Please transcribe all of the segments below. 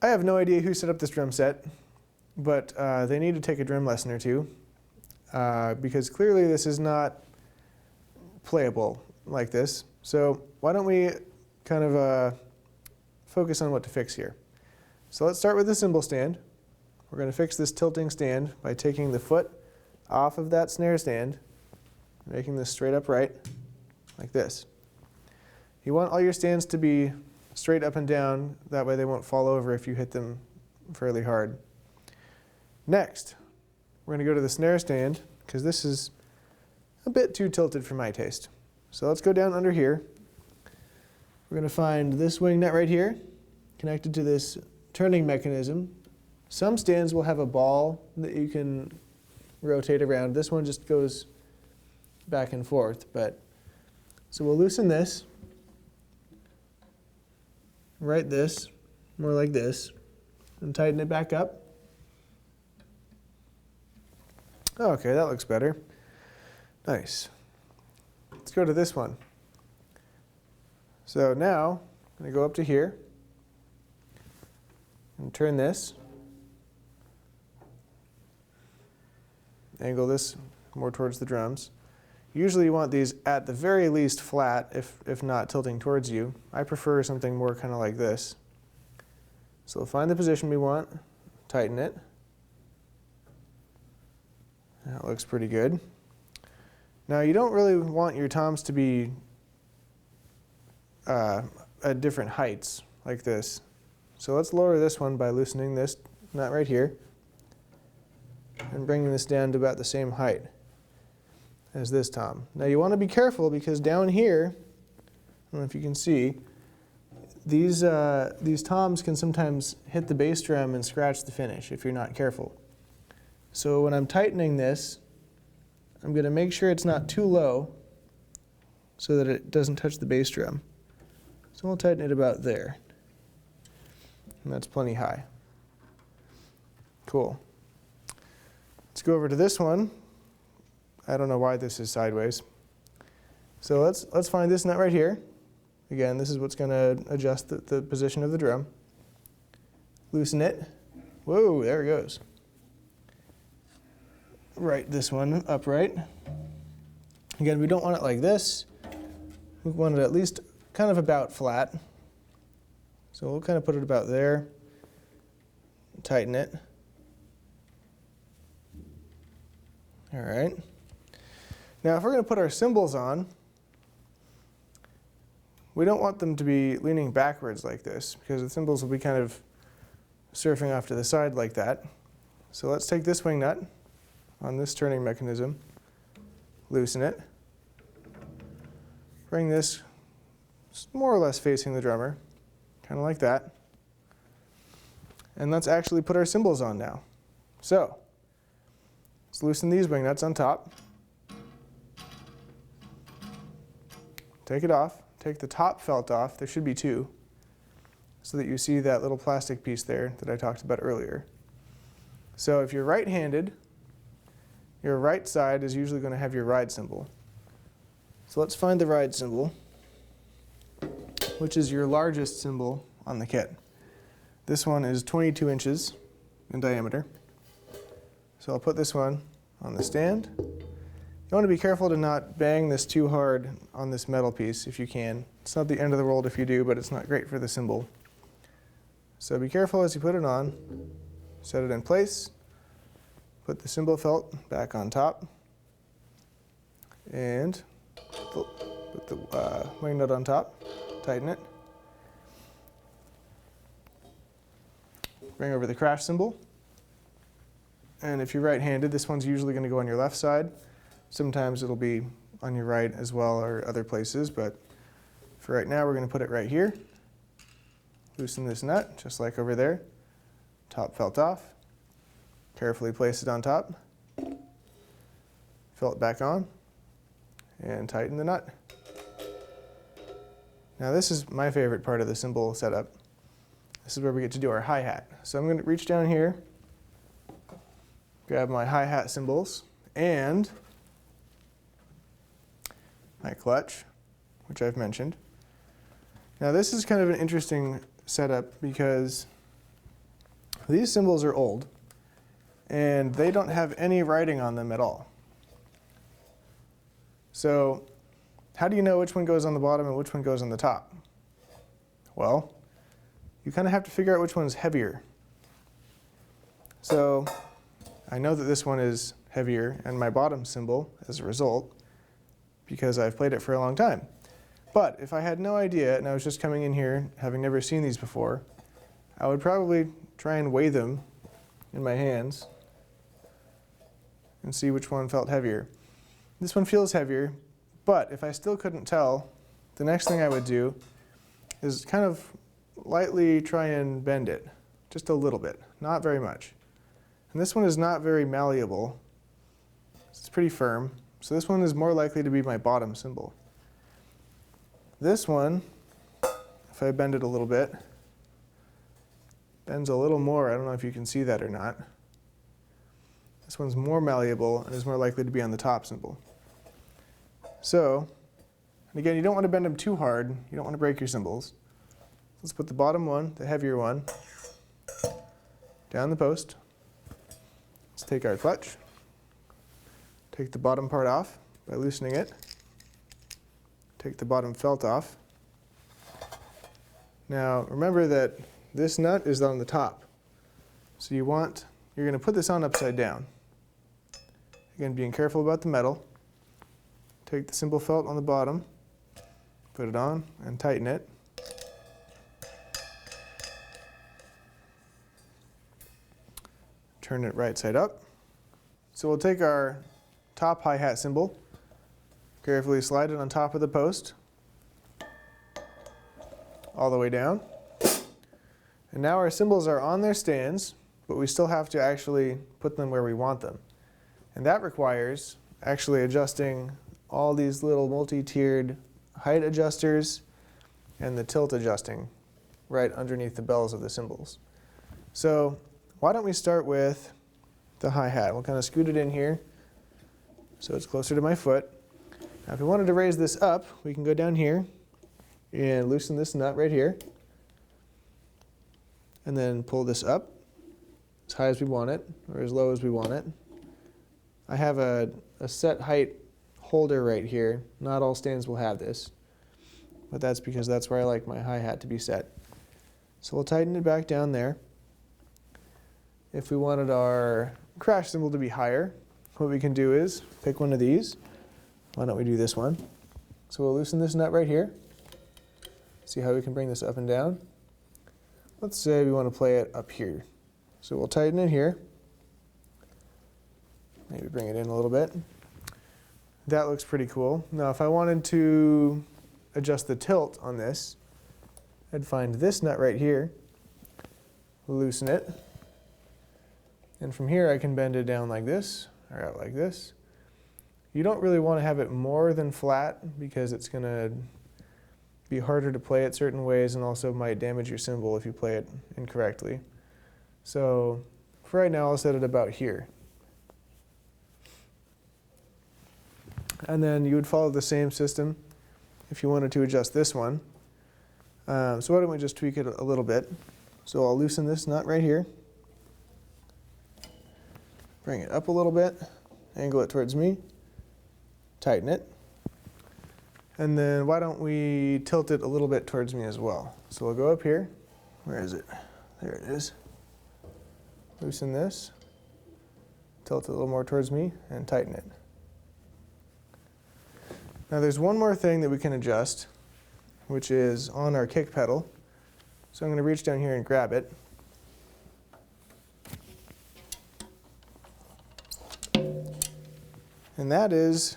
I have no idea who set up this drum set, but they need to take a drum lesson or two because clearly this is not playable like this. So why don't we kind of focus on what to fix here. So let's start with the cymbal stand. We're going to fix this tilting stand by taking the foot off of that snare stand, making this straight upright like this. You want all your stands to be straight up and down, that way they won't fall over if you hit them fairly hard. Next, we're going to go to the snare stand because this is a bit too tilted for my taste. So let's go down under here. We're going to find this wing nut right here connected to this turning mechanism. Some stands will have a ball that you can rotate around. This one just goes back and forth. So we'll loosen this, right this, more like this, and tighten it back up. Okay, that looks better. Nice. Let's go to this one. So now, I'm going to go up to here and turn this. Angle this more towards the drums. Usually you want these at the very least flat, if not tilting towards you. I prefer something more kind of like this. So we'll find the position we want, tighten it. That looks pretty good. Now you don't really want your toms to be at different heights like this. So let's lower this one by loosening this nut right here and bringing this down to about the same height as this tom. Now you want to be careful because down here, I don't know if you can see, these toms can sometimes hit the bass drum and scratch the finish if you're not careful. So when I'm tightening this, I'm going to make sure it's not too low so that it doesn't touch the bass drum. So we'll tighten it about there. And that's plenty high. Cool. Let's go over to this one. I don't know why this is sideways. So let's find this nut right here. Again, this is what's going to adjust the position of the drum. Loosen it. Whoa, there it goes. Right this one upright. Again, we don't want it like this. We want it at least kind of about flat. So we'll kind of put it about there. Tighten it. All right. Now if we're going to put our cymbals on, we don't want them to be leaning backwards like this because the cymbals will be kind of surfing off to the side like that. So let's take this wing nut on this turning mechanism, loosen it, bring this more or less facing the drummer, kind of like that. And let's actually put our cymbals on now. So let's loosen these wing nuts on top. Take it off. Take the top felt off. There should be two, so that you see that little plastic piece there that I talked about earlier. So if you're right-handed, your right side is usually going to have your ride cymbal. So let's find the ride cymbal, which is your largest cymbal on the kit. This one is 22 inches in diameter. So I'll put this one on the stand. You want to be careful to not bang this too hard on this metal piece if you can. It's not the end of the world if you do, but it's not great for the cymbal. So be careful as you put it on. Set it in place. Put the cymbal felt back on top. And put the wing nut on top. Tighten it. Bring over the crash cymbal. And if you're right-handed, this one's usually going to go on your left side. Sometimes it'll be on your right as well or other places, but for right now we're going to put it right here. Loosen this nut, just like over there. Top felt off. Carefully place it on top. Felt back on. And tighten the nut. Now this is my favorite part of the cymbal setup. This is where we get to do our hi-hat. So I'm going to reach down here, grab my hi-hat cymbals, and my clutch, which I've mentioned. Now this is kind of an interesting setup because these cymbals are old, and they don't have any writing on them at all. So how do you know which one goes on the bottom and which one goes on the top? Well, you kind of have to figure out which one's heavier. So I know that this one is heavier and my bottom cymbal as a result, because I've played it for a long time. But if I had no idea and I was just coming in here having never seen these before, I would probably try and weigh them in my hands and see which one felt heavier. This one feels heavier, but if I still couldn't tell, the next thing I would do is kind of lightly try and bend it, just a little bit, not very much. And this one is not very malleable. It's pretty firm, so this one is more likely to be my bottom cymbal. This one, if I bend it a little bit, bends a little more. I don't know if you can see that or not. This one's more malleable and is more likely to be on the top cymbal. So, and again, you don't want to bend them too hard. You don't want to break your cymbals. Let's put the bottom one, the heavier one, down the post. Let's take our clutch, take the bottom part off by loosening it, take the bottom felt off. Now remember that this nut is on the top, so you're going to put this on upside down. Again, being careful about the metal. Take the cymbal felt on the bottom, put it on, and tighten it. Turn it right side up. So we'll take our top hi-hat cymbal, carefully slide it on top of the post, all the way down. And now our cymbals are on their stands, but we still have to actually put them where we want them. And that requires actually adjusting all these little multi-tiered height adjusters and the tilt adjusting right underneath the bells of the cymbals. So why don't we start with the hi-hat? We'll kind of scoot it in here so it's closer to my foot. Now if we wanted to raise this up, we can go down here and loosen this nut right here, and then pull this up as high as we want it, or as low as we want it. I have a set height holder right here. Not all stands will have this, but that's because that's where I like my hi-hat to be set. So we'll tighten it back down there. If we wanted our crash cymbal to be higher, what we can do is pick one of these. Why don't we do this one? So we'll loosen this nut right here. See how we can bring this up and down. Let's say we want to play it up here. So we'll tighten it here. Maybe bring it in a little bit. That looks pretty cool. Now if I wanted to adjust the tilt on this, I'd find this nut right here, loosen it, and from here I can bend it down like this, or out like this. You don't really want to have it more than flat because it's going to be harder to play it certain ways and also might damage your cymbal if you play it incorrectly. So for right now I'll set it about here. And then you would follow the same system if you wanted to adjust this one. So why don't we just tweak it a little bit. So I'll loosen this nut right here, bring it up a little bit, angle it towards me, tighten it, and then why don't we tilt it a little bit towards me as well. So we'll go up here. Where is it? There it is. Loosen this, tilt it a little more towards me, and tighten it. Now there's one more thing that we can adjust, which is on our kick pedal. So I'm going to reach down here and grab it. And that is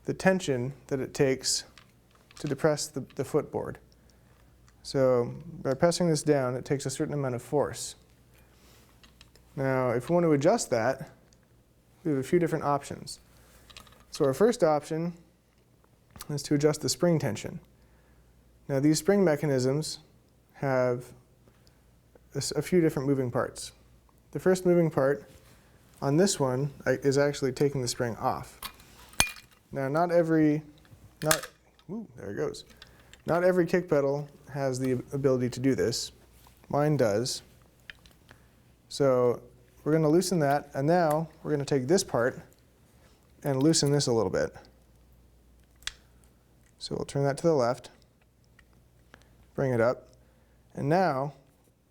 the tension that it takes to depress the footboard. So by pressing this down, it takes a certain amount of force. Now if we want to adjust that, we have a few different options. So our first option is to adjust the spring tension. Now these spring mechanisms have a few different moving parts. The first moving part on this one is actually taking the spring off. Now there it goes. Not every kick pedal has the ability to do this. Mine does. So we're going to loosen that, and now we're going to take this part and loosen this a little bit. So we'll turn that to the left, bring it up, and now,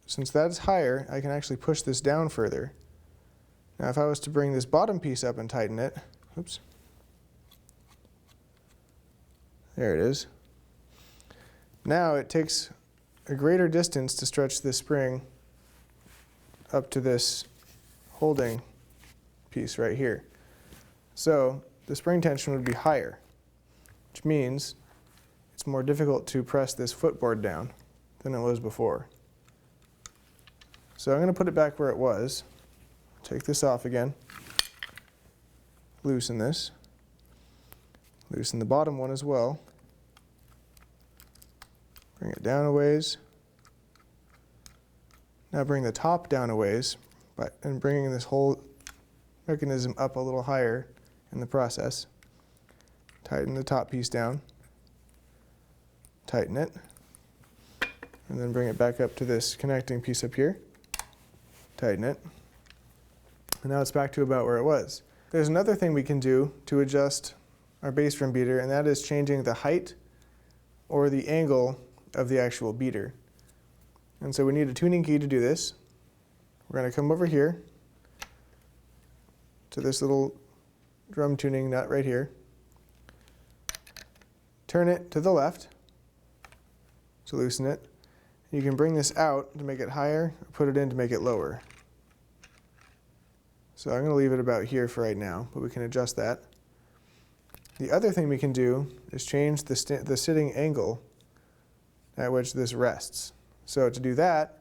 since that is higher, I can actually push this down further. Now if I was to bring this bottom piece up and tighten it, oops, there it is. Now it takes a greater distance to stretch this spring up to this holding piece right here. So the spring tension would be higher, which means it's more difficult to press this footboard down than it was before. So I'm going to put it back where it was. Take this off again. Loosen this. Loosen the bottom one as well. Bring it down a ways. Now bring the top down a ways, and bringing this whole mechanism up a little higher in the process. Tighten the top piece down. Tighten it. And then bring it back up to this connecting piece up here. Tighten it. And now it's back to about where it was. There's another thing we can do to adjust our bass drum beater, and that is changing the height or the angle of the actual beater. And so we need a tuning key to do this. We're going to come over here to this little drum tuning nut right here. Turn it to the left to loosen it. You can bring this out to make it higher, or put it in to make it lower. So I'm going to leave it about here for right now, but we can adjust that. The other thing we can do is change the sitting angle at which this rests. So to do that,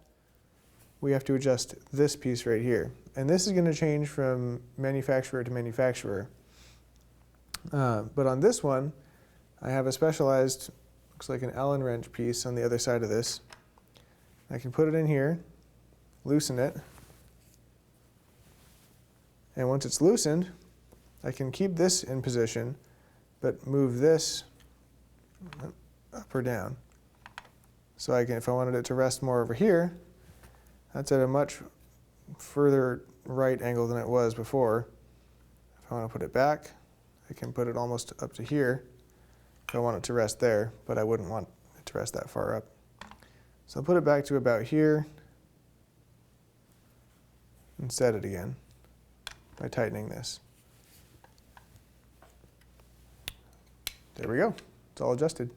we have to adjust this piece right here. And this is going to change from manufacturer to manufacturer. But on this one, I have a specialized, looks like an Allen wrench piece on the other side of this. I can put it in here, loosen it, and once it's loosened, I can keep this in position, but move this up or down. So I can, if I wanted it to rest more over here, that's at a much further right angle than it was before. If I want to put it back, I can put it almost up to here if I want it to rest there, but I wouldn't want it to rest that far up. So I'll put it back to about here and set it again by tightening this. There we go. It's all adjusted.